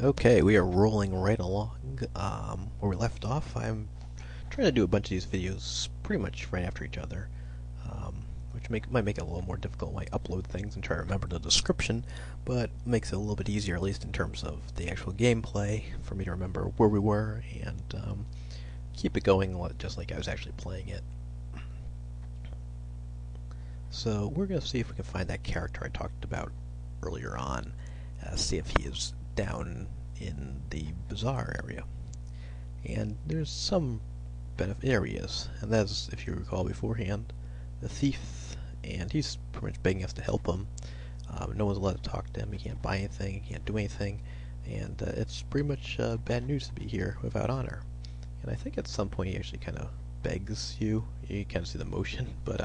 Okay, we are rolling right along. Where we left off, I'm trying to do a bunch of these videos pretty much right after each other, which might make it a little more difficult when I upload things and try to remember the description, but makes it a little bit easier, at least in terms of the actual gameplay, for me to remember where we were and keep it going just like I was actually playing it. So we're going to see if we can find that character I talked about earlier on, see if he is down in the bazaar area. And there's some benefit areas, and that's, if you recall beforehand, the thief, and he's pretty much begging us to help him. No one's allowed to talk to him, he can't buy anything, he can't do anything, and it's pretty much bad news to be here without honor. And I think at some point he actually kind of begs you. You kind of see the motion, but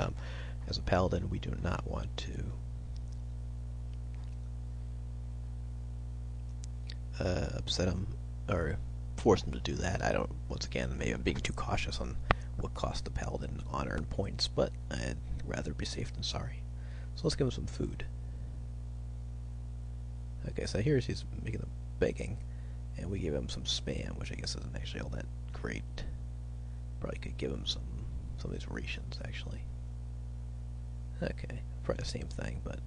as a paladin, we do not want to upset him or force him to do that. I don't. Once again, maybe I'm being too cautious on what costs the paladin honor and points, but I'd rather be safe than sorry. So let's give him some food. Okay, so here's he's making the begging, and we give him some spam, which I guess isn't actually all that great. Probably could give him some of these rations actually. Okay, probably the same thing, but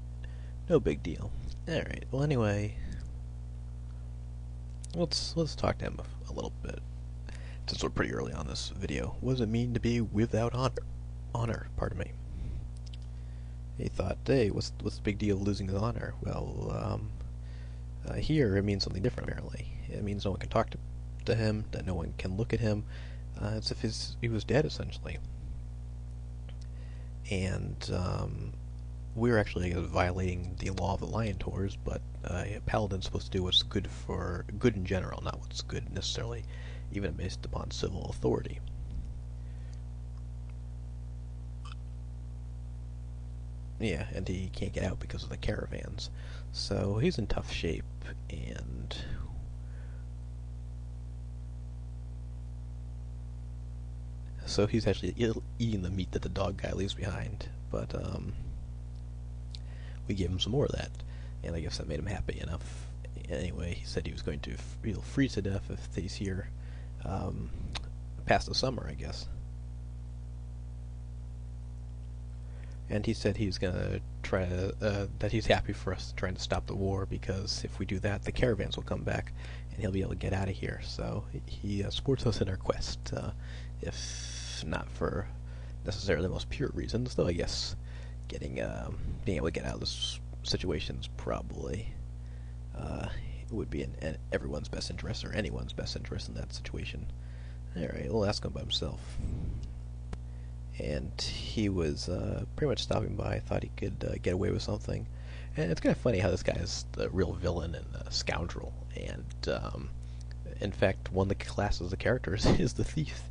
no big deal. Alright, well anyway, let's talk to him a little bit, since we're pretty early on this video. What does it mean to be without honor, pardon me. He thought, hey, what's the big deal of losing his honor? Well, here it means something different apparently. It means no one can talk to him, that no one can look at him. It's if he was dead, essentially. And we're actually violating the law of the Lion Tours, but a paladin's supposed to do what's good in general, not what's good necessarily, even based upon civil authority. Yeah, and he can't get out because of the caravans, so he's in tough shape, and so he's actually eating the meat that the dog guy leaves behind, but we gave him some more of that, and I guess that made him happy enough. Anyway, he said he was going to he'll freeze to death if he's here past the summer, I guess. And he said he's going to try to, that he's happy for us trying to stop the war, because if we do that, the caravans will come back, and he'll be able to get out of here. So he supports us in our quest, if not for necessarily the most pure reasons, though I guess being able to get out of this situation is probably would be in everyone's best interest, or anyone's best interest in that situation. Alright, we'll ask him about himself. And he was pretty much stopping by, thought he could get away with something. And it's kind of funny how this guy is the real villain and a scoundrel, and in fact, one of the classes of the characters is the thief.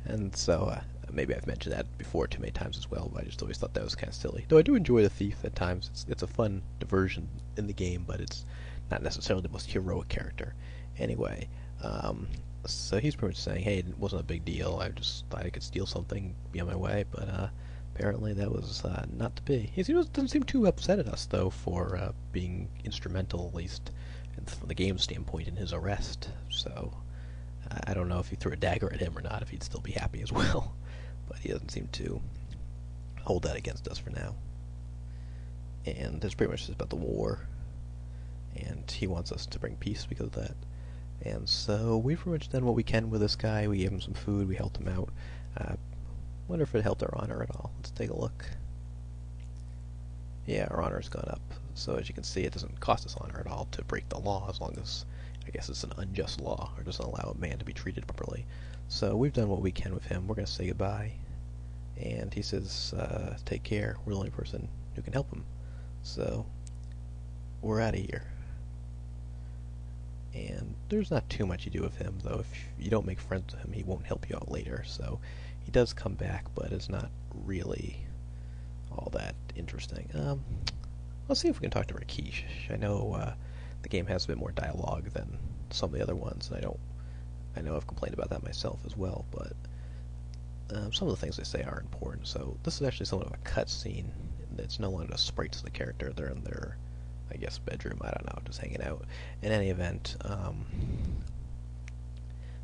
And so maybe I've mentioned that before too many times as well, but I just always thought that was kind of silly. Though I do enjoy the thief at times. It's a fun diversion in the game, but it's not necessarily the most heroic character. Anyway, so he's pretty much saying, hey, it wasn't a big deal, I just thought I could steal something, be on my way, but apparently that was not to be. He doesn't seem too upset at us, though, for being instrumental, at least from the game standpoint, in his arrest. So I don't know if you threw a dagger at him or not, if he'd still be happy as well. But he doesn't seem to hold that against us for now. And it's pretty much just about the war, and he wants us to bring peace because of that. And so we've pretty much done what we can with this guy. We gave him some food, we helped him out. Wonder if it helped our honor at all. Let's take a look. Yeah, our honor's gone up. So as you can see, it doesn't cost us honor at all to break the law, as long as, I guess, it's an unjust law, or doesn't allow a man to be treated properly. So we've done what we can with him. We're going to say goodbye. And he says, take care. We're the only person who can help him. So we're out of here. And there's not too much you do with him, though. If you don't make friends with him, he won't help you out later. So he does come back, but it's not really all that interesting. Let's see if we can talk to Rakeesh. I know the game has a bit more dialogue than some of the other ones, and I know I've complained about that myself as well, but some of the things they say are important. So this is actually somewhat of a cutscene. It's no longer the sprites of the character; they're in their I guess, bedroom. I don't know, just hanging out. In any event,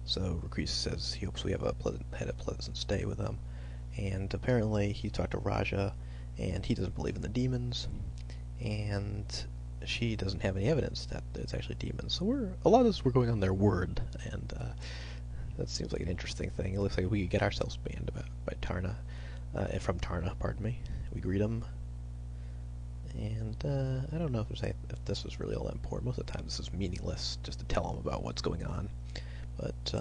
so Rakeesh says he hopes we have had a pleasant stay with him, and apparently he talked to Raja, and he doesn't believe in the demons, and she doesn't have any evidence that it's actually demons. So a lot of this we're going on their word, and that seems like an interesting thing. It looks like we could get ourselves banned by Tarna, from Tarna, pardon me. We greet them, and I don't know if this is really all that important. Most of the time this is meaningless, just to tell them about what's going on. But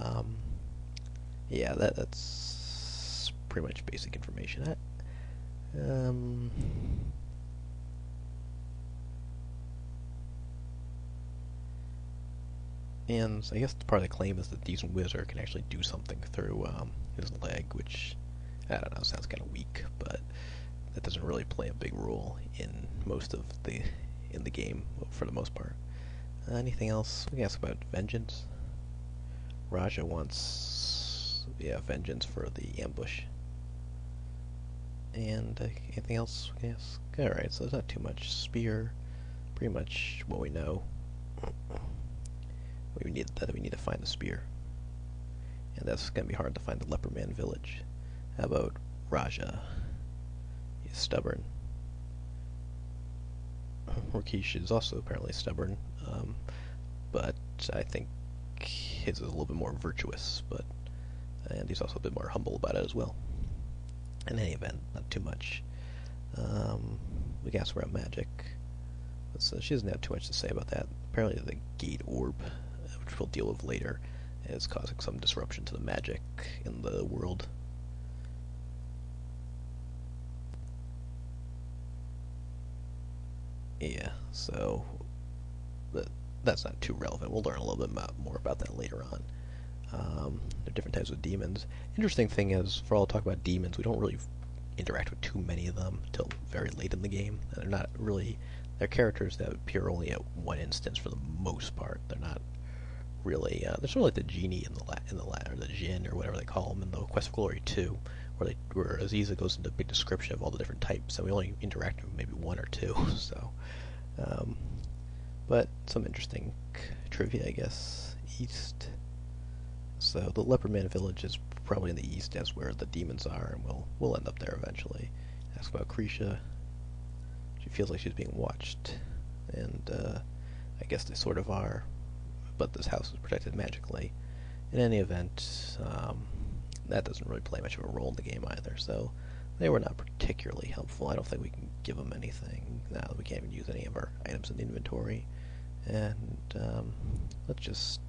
yeah, that's pretty much basic information. And so I guess part of the claim is that the Decent Wizard can actually do something through his leg, which, I don't know, sounds kind of weak, but that doesn't really play a big role in the game for the most part. Anything else? We can ask about vengeance. Raja wants, vengeance for the ambush. And anything else we can ask? Alright, so there's not too much. Spear, pretty much what we know. We need to find the spear. And that's going to be hard to find the Leper Man village. How about Raja? He's stubborn. Rakeesh is also apparently stubborn, but I think his is a little bit more virtuous, and he's also a bit more humble about it as well. In any event, not too much. We can ask about magic. So she doesn't have too much to say about that. Apparently the gate orb, which we'll deal with later, is causing some disruption to the magic in the world. Yeah, so that's not too relevant. We'll learn a little bit more about that later on. There are different types of demons. Interesting thing is, for all talk about demons, we don't really interact with too many of them until very late in the game. And they're not really... They're characters that appear only at one instance for the most part. They're not really... they're sort of like the genie or the djinn, or whatever they call them in the Quest for Glory 2, where Aziza goes into a big description of all the different types, and we only interact with maybe one or two, so... but some interesting trivia, I guess. East. So the Leper Man village is probably in the east, as where the demons are, and we'll end up there eventually. Ask about Kreesha. She feels like she's being watched, and I guess they sort of are, but this house is protected magically. In any event, that doesn't really play much of a role in the game either, so they were not particularly helpful. I don't think we can give them anything now. We can't even use any of our items in the inventory, and let's just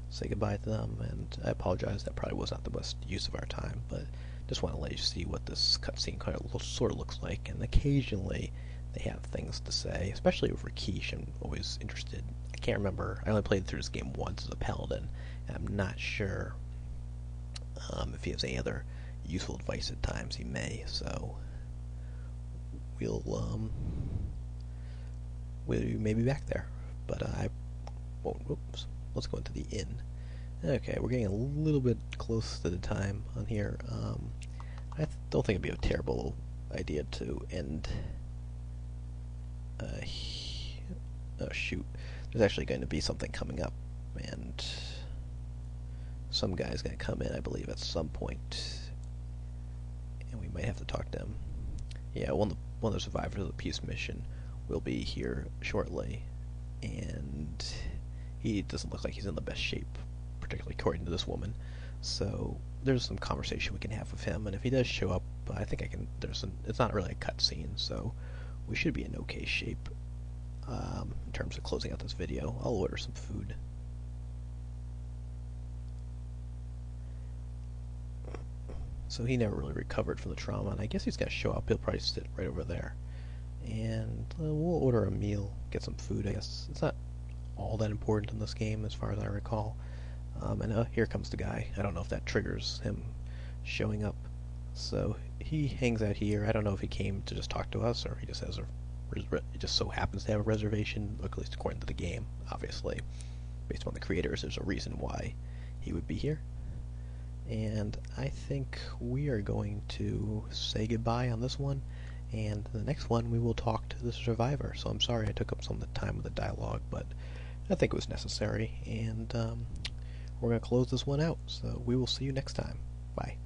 say goodbye to them. And I apologize, that probably was not the best use of our time, but just want to let you see what this cutscene kind of sort of looks like. And occasionally they have things to say, especially with Rakeesh. I'm always interested. I can't remember. I only played through this game once as a paladin, and I'm not sure if he has any other useful advice at times. He may, so we may be back there, but I won't. Whoops. Let's go into the inn. Okay, we're getting a little bit close to the time on here. I don't think it'd be a terrible idea to end. Oh shoot! There's actually going to be something coming up, and some guy's going to come in, I believe, at some point, and we might have to talk to him. Yeah, one of the survivors of the peace mission will be here shortly, and he doesn't look like he's in the best shape, particularly according to this woman. So there's some conversation we can have with him, and if he does show up, I think I can. It's not really a cutscene, so we should be in okay shape in terms of closing out this video. I'll order some food. So he never really recovered from the trauma, and I guess he's going to show up. He'll probably sit right over there. And we'll order a meal, get some food, I guess. It's not all that important in this game, as far as I recall. And here comes the guy. I don't know if that triggers him showing up. So he hangs out here. I don't know if he came to just talk to us, or if he just has he just so happens to have a reservation, at least according to the game, obviously. Based on the creators, there's a reason why he would be here. And I think we are going to say goodbye on this one, And the next one, we will talk to the survivor. So I'm sorry I took up some of the time with the dialogue, but I think it was necessary. And we're going to close this one out. So we will see you next time. Bye.